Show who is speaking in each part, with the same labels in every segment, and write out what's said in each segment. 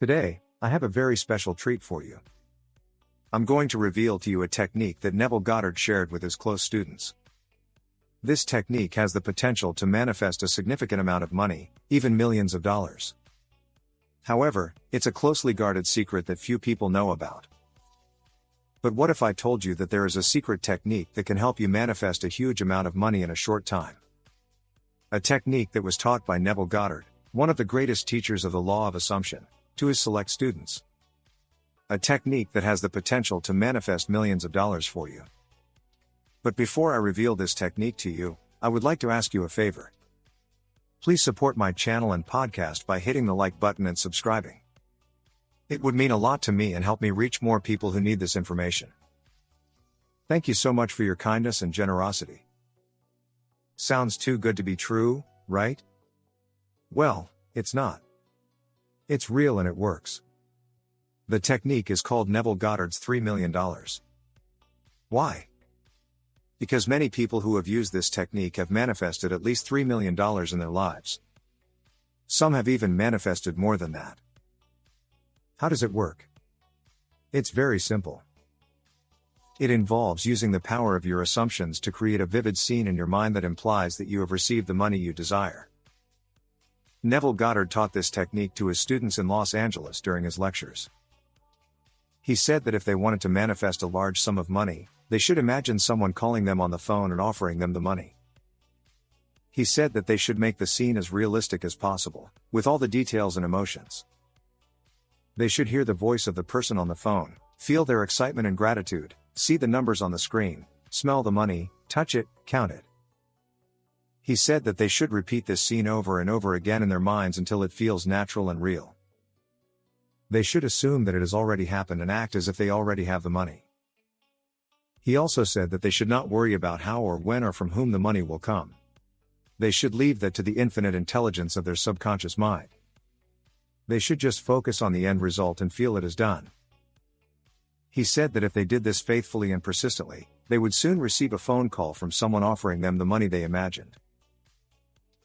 Speaker 1: Today, I have a very special treat for you. I'm going to reveal to you a technique that Neville Goddard shared with his close students. This technique has the potential to manifest a significant amount of money, even millions of dollars. However, it's a closely guarded secret that few people know about. But what if I told you that there is a secret technique that can help you manifest a huge amount of money in a short time? A technique that was taught by Neville Goddard, one of the greatest teachers of the law of assumption, to his select students. A technique that has the potential to manifest millions of dollars for you. But before I reveal this technique to you, I would like to ask you a favor. Please support my channel and podcast by hitting the like button and subscribing. It would mean a lot to me and help me reach more people who need this information. Thank you so much for your kindness and generosity. Sounds too good to be true, right? Well, it's not. It's real and it works. The technique is called Neville Goddard's $3 million. Why? Because many people who have used this technique have manifested at least $3 million in their lives. Some have even manifested more than that. How does it work? It's very simple. It involves using the power of your assumptions to create a vivid scene in your mind that implies that you have received the money you desire. Neville Goddard taught this technique to his students in Los Angeles during his lectures. He said that if they wanted to manifest a large sum of money, they should imagine someone calling them on the phone and offering them the money. He said that they should make the scene as realistic as possible, with all the details and emotions. They should hear the voice of the person on the phone, feel their excitement and gratitude, see the numbers on the screen, smell the money, touch it, count it. He said that they should repeat this scene over and over again in their minds until it feels natural and real. They should assume that it has already happened and act as if they already have the money. He also said that they should not worry about how or when or from whom the money will come. They should leave that to the infinite intelligence of their subconscious mind. They should just focus on the end result and feel it is done. He said that if they did this faithfully and persistently, they would soon receive a phone call from someone offering them the money they imagined.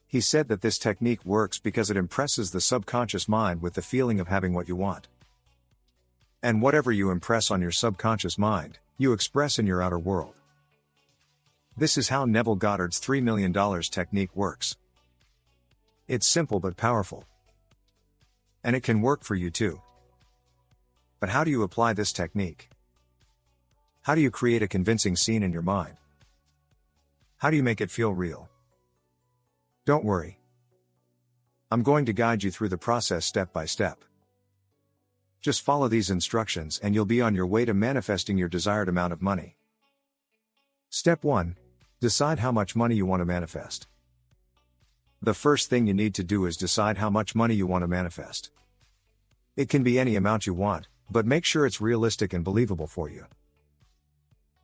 Speaker 1: He said that this technique works because it impresses the subconscious mind with the feeling of having what you want. And whatever you impress on your subconscious mind, you express in your outer world. This is how Neville Goddard's $3 million technique works. It's simple but powerful. And it can work for you too. But how do you apply this technique? How do you create a convincing scene in your mind? How do you make it feel real? Don't worry. I'm going to guide you through the process step by step. Just follow these instructions and you'll be on your way to manifesting your desired amount of money. Step 1. Decide how much money you want to manifest. The first thing you need to do is decide how much money you want to manifest. It can be any amount you want, but make sure it's realistic and believable for you.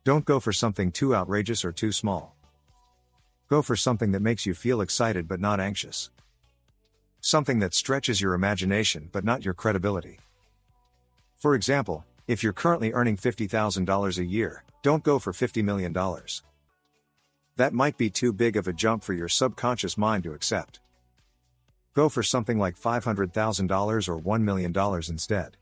Speaker 1: Don't go for something too outrageous or too small. Go for something that makes you feel excited but not anxious. Something that stretches your imagination but not your credibility. For example, if you're currently earning $50,000 a year, don't go for $50 million. That might be too big of a jump for your subconscious mind to accept. Go for something like $500,000 or $1 million instead.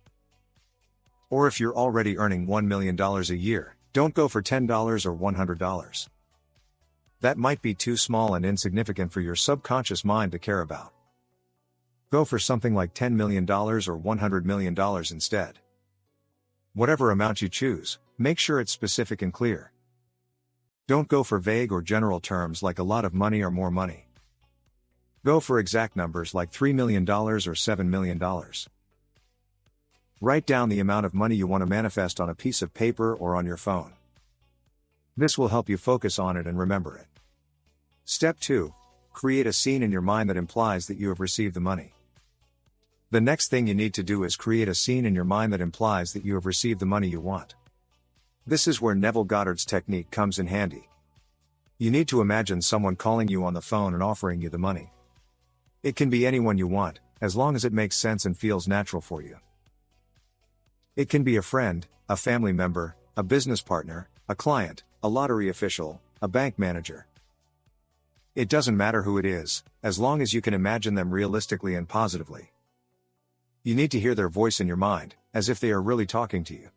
Speaker 1: Or if you're already earning $1 million a year, don't go for $10 or $100. That might be too small and insignificant for your subconscious mind to care about. Go for something like $10 million or $100 million instead. Whatever amount you choose, make sure it's specific and clear. Don't go for vague or general terms like a lot of money or more money. Go for exact numbers like $3 million or $7 million. Write down the amount of money you want to manifest on a piece of paper or on your phone. This will help you focus on it and remember it. Step 2. Create a scene in your mind that implies that you have received the money. The next thing you need to do is create a scene in your mind that implies that you have received the money you want. This is where Neville Goddard's technique comes in handy. You need to imagine someone calling you on the phone and offering you the money. It can be anyone you want, as long as it makes sense and feels natural for you. It can be a friend, a family member, a business partner, a client, a lottery official, a bank manager. It doesn't matter who it is, as long as you can imagine them realistically and positively. You need to hear their voice in your mind, as if they are really talking to you.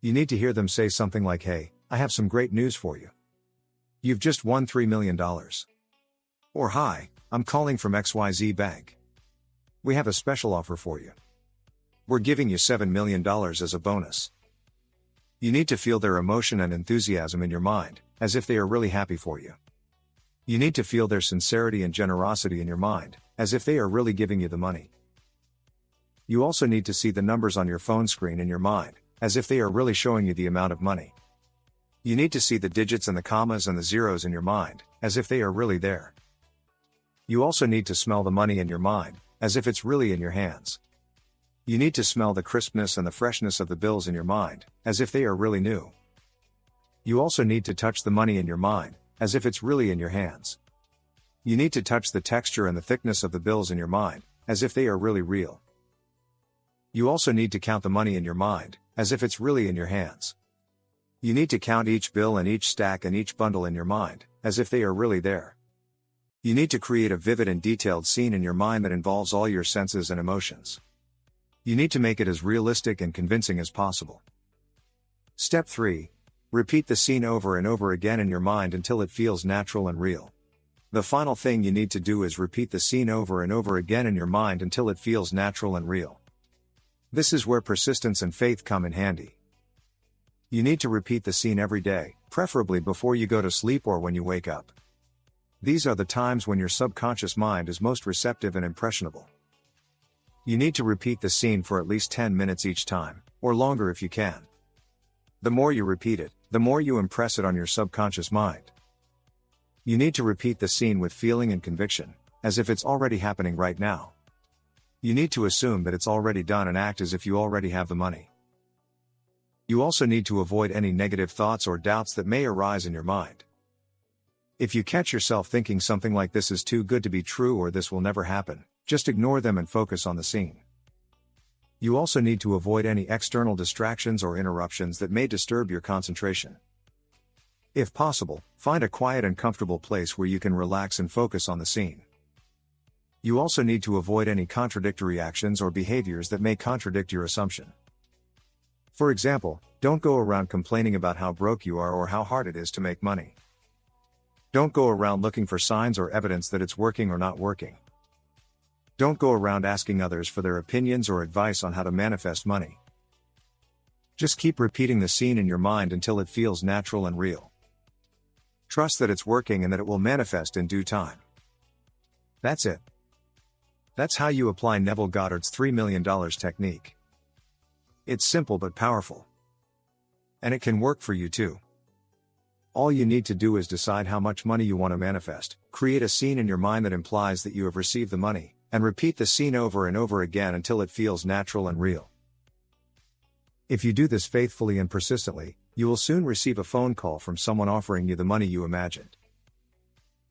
Speaker 1: You need to hear them say something like, "Hey, I have some great news for you. You've just won $3 million. Or, "Hi, I'm calling from XYZ Bank. We have a special offer for you. We're giving you $7 million as a bonus." You need to feel their emotion and enthusiasm in your mind, as if they are really happy for you. You need to feel their sincerity and generosity in your mind, as if they are really giving you the money. You also need to see the numbers on your phone screen in your mind, as if they are really showing you the amount of money. You need to see the digits and the commas and the zeros in your mind, as if they are really there. You also need to smell the money in your mind, as if it's really in your hands. You need to smell the crispness and the freshness of the bills in your mind, as if they are really new. You also need to touch the money in your mind, as if it's really in your hands. You need to touch the texture and the thickness of the bills in your mind, as if they are really real. You also need to count the money in your mind, as if it's really in your hands. You need to count each bill and each stack and each bundle in your mind, as if they are really there. You need to create a vivid and detailed scene in your mind that involves all your senses and emotions. You need to make it as realistic and convincing as possible. Step 3. Repeat the scene over and over again in your mind until it feels natural and real. The final thing you need to do is repeat the scene over and over again in your mind until it feels natural and real. This is where persistence and faith come in handy. You need to repeat the scene every day, preferably before you go to sleep or when you wake up. These are the times when your subconscious mind is most receptive and impressionable. You need to repeat the scene for at least 10 minutes each time, or longer if you can. The more you repeat it, the more you impress it on your subconscious mind. You need to repeat the scene with feeling and conviction, as if it's already happening right now. You need to assume that it's already done and act as if you already have the money. You also need to avoid any negative thoughts or doubts that may arise in your mind. If you catch yourself thinking something like "this is too good to be true" or "this will never happen," just ignore them and focus on the scene. You also need to avoid any external distractions or interruptions that may disturb your concentration. If possible, find a quiet and comfortable place where you can relax and focus on the scene. You also need to avoid any contradictory actions or behaviors that may contradict your assumption. For example, don't go around complaining about how broke you are or how hard it is to make money. Don't go around looking for signs or evidence that it's working or not working. Don't go around asking others for their opinions or advice on how to manifest money. Just keep repeating the scene in your mind until it feels natural and real. Trust that it's working and that it will manifest in due time. That's it. That's how you apply Neville Goddard's $3 million technique. It's simple but powerful. And it can work for you too. All you need to do is decide how much money you want to manifest, create a scene in your mind that implies that you have received the money, and repeat the scene over and over again until it feels natural and real. If you do this faithfully and persistently, you will soon receive a phone call from someone offering you the money you imagined.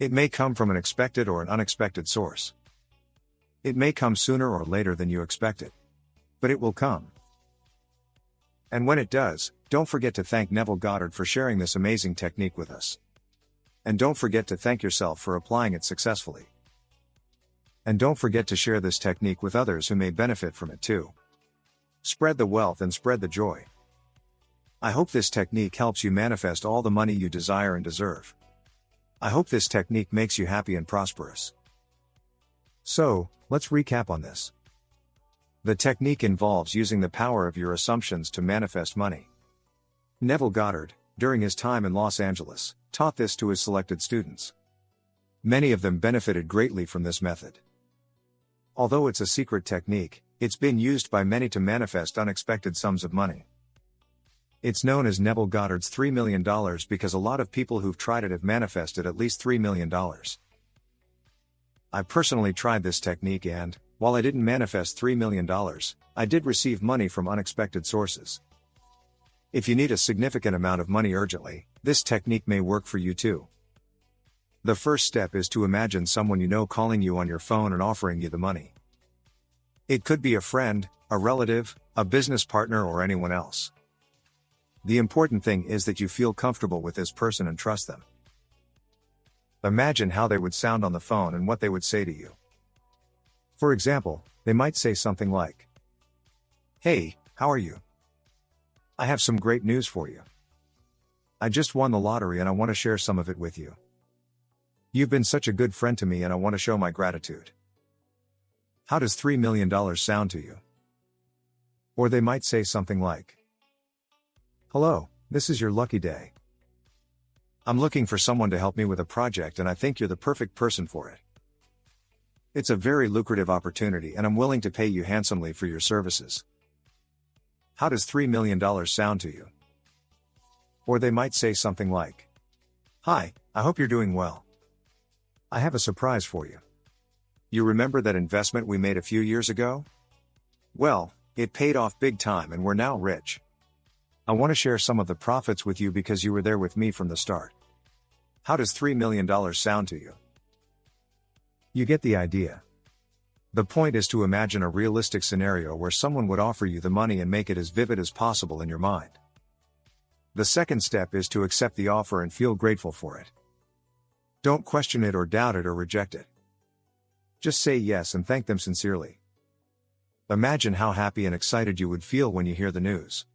Speaker 1: It may come from an expected or an unexpected source. It may come sooner or later than you expected. But it will come. And when it does, don't forget to thank Neville Goddard for sharing this amazing technique with us. And don't forget to thank yourself for applying it successfully. And don't forget to share this technique with others who may benefit from it too. Spread the wealth and spread the joy. I hope this technique helps you manifest all the money you desire and deserve. I hope this technique makes you happy and prosperous. So, let's recap on this. The technique involves using the power of your assumptions to manifest money. Neville Goddard, during his time in Los Angeles, taught this to his selected students. Many of them benefited greatly from this method. Although it's a secret technique, it's been used by many to manifest unexpected sums of money. It's known as Neville Goddard's $3 million because a lot of people who've tried it have manifested at least $3 million. I personally tried this technique and, while I didn't manifest $3 million, I did receive money from unexpected sources. If you need a significant amount of money urgently, this technique may work for you too. The first step is to imagine someone you know calling you on your phone and offering you the money. It could be a friend, a relative, a business partner, or anyone else. The important thing is that you feel comfortable with this person and trust them. Imagine how they would sound on the phone and what they would say to you. For example, They might say something like, "Hey, how are you? I have some great news for you. I just won the lottery and I want to share some of it with you. You've been such a good friend to me and I want to show my gratitude." How does $3 million sound to you? Or they might say something like, "Hello, this is your lucky day. I'm looking for someone to help me with a project and I think you're the perfect person for it. It's a very lucrative opportunity and I'm willing to pay you handsomely for your services." How does $3 million sound to you? Or they might say something like, "Hi, I hope you're doing well. I have a surprise for you. You remember that investment we made a few years ago? Well, it paid off big time and we're now rich. I want to share some of the profits with you because you were there with me from the start." How does $3 million sound to you? You get the idea. The point is to imagine a realistic scenario where someone would offer you the money and make it as vivid as possible in your mind. The second step is to accept the offer and feel grateful for it. Don't question it or doubt it or reject it. Just say yes and thank them sincerely. Imagine how happy and excited you would feel when you hear the news.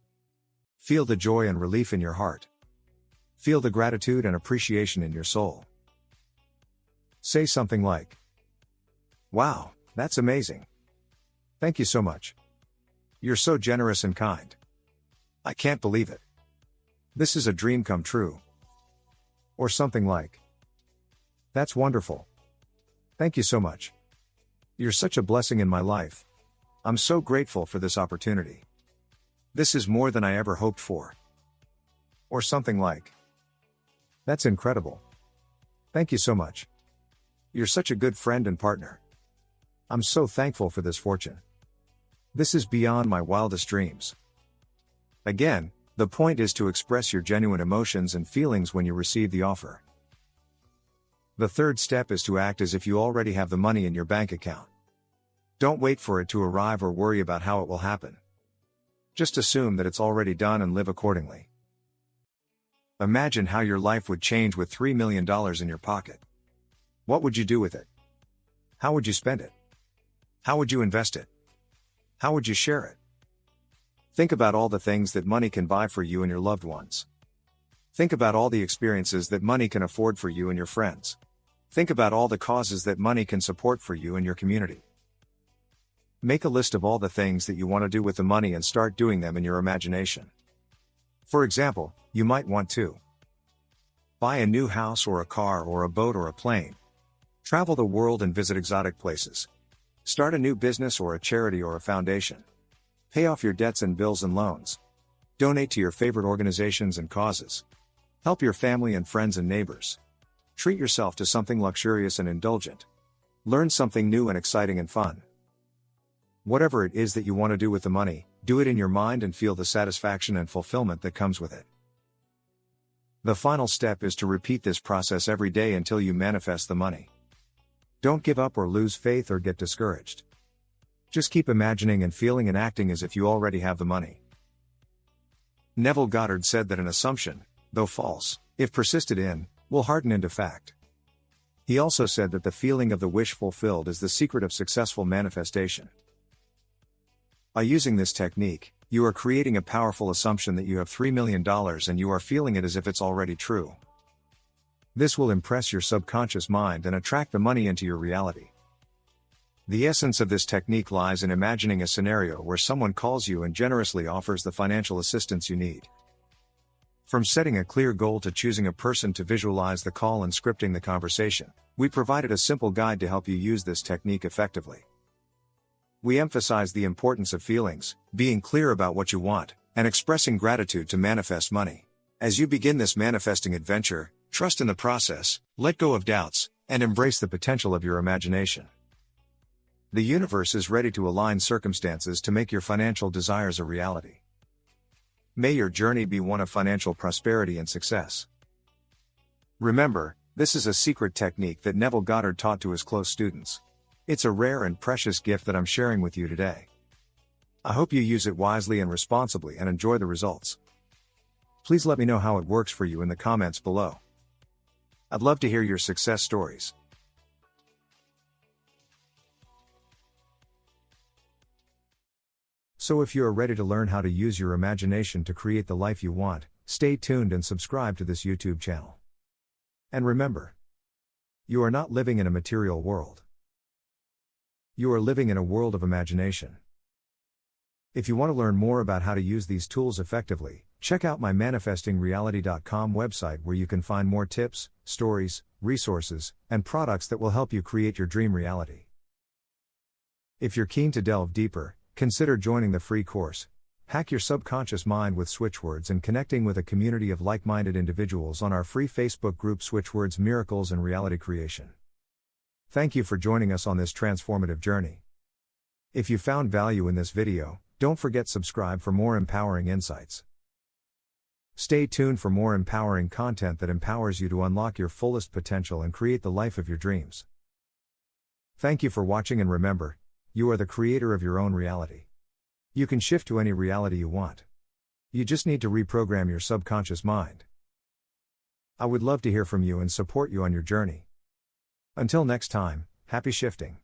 Speaker 1: Feel the joy and relief in your heart. Feel the gratitude and appreciation in your soul. Say something like, "Wow, that's amazing. Thank you so much. You're so generous and kind. I can't believe it. This is a dream come true." Or something like, "That's wonderful. Thank you so much. You're such a blessing in my life. I'm so grateful for this opportunity. This is more than I ever hoped for." Or something like, "That's incredible. Thank you so much. You're such a good friend and partner. I'm so thankful for this fortune. This is beyond my wildest dreams." Again, the point is to express your genuine emotions and feelings when you receive the offer. The third step is to act as if you already have the money in your bank account. Don't wait for it to arrive or worry about how it will happen. Just assume that it's already done and live accordingly. Imagine how your life would change with $3 million in your pocket. What would you do with it? How would you spend it? How would you invest it? How would you share it? Think about all the things that money can buy for you and your loved ones. Think about all the experiences that money can afford for you and your friends. Think about all the causes that money can support for you and your community. Make a list of all the things that you want to do with the money and start doing them in your imagination. For example, you might want to buy a new house or a car or a boat or a plane. Travel the world and visit exotic places. Start a new business or a charity or a foundation. Pay off your debts and bills and loans. Donate to your favorite organizations and causes. Help your family and friends and neighbors. Treat yourself to something luxurious and indulgent. Learn something new and exciting and fun. Whatever it is that you want to do with the money, do it in your mind and feel the satisfaction and fulfillment that comes with it. The final step is to repeat this process every day until you manifest the money. Don't give up or lose faith or get discouraged. Just keep imagining and feeling and acting as if you already have the money. Neville Goddard said that an assumption, though false, if persisted in, will harden into fact. He also said that the feeling of the wish fulfilled is the secret of successful manifestation. By using this technique, you are creating a powerful assumption that you have $3 million and you are feeling it as if it's already true. This will impress your subconscious mind and attract the money into your reality. The essence of this technique lies in imagining a scenario where someone calls you and generously offers the financial assistance you need. From setting a clear goal to choosing a person to visualize the call and scripting the conversation, we provided a simple guide to help you use this technique effectively. We emphasize the importance of feelings, being clear about what you want, and expressing gratitude to manifest money. As you begin this manifesting adventure, trust in the process, let go of doubts, and embrace the potential of your imagination. The universe is ready to align circumstances to make your financial desires a reality. May your journey be one of financial prosperity and success. Remember, this is a secret technique that Neville Goddard taught to his close students. It's a rare and precious gift that I'm sharing with you today. I hope you use it wisely and responsibly and enjoy the results. Please let me know how it works for you in the comments below. I'd love to hear your success stories. So if you are ready to learn how to use your imagination to create the life you want, stay tuned and subscribe to this YouTube channel. And remember, you are not living in a material world. You are living in a world of imagination. If you want to learn more about how to use these tools effectively, check out my manifestingreality.com website where you can find more tips, stories, resources, and products that will help you create your dream reality. If you're keen to delve deeper, consider joining the free course, Hack Your Subconscious Mind with Switchwords, and connecting with a community of like-minded individuals on our free Facebook group Switchwords Miracles and Reality Creation. Thank you for joining us on this transformative journey. If you found value in this video, don't forget subscribe for more empowering insights. Stay tuned for more empowering content that empowers you to unlock your fullest potential and create the life of your dreams. Thank you for watching, and remember, you are the creator of your own reality. You can shift to any reality you want. You just need to reprogram your subconscious mind. I would love to hear from you and support you on your journey. Until next time, happy shifting.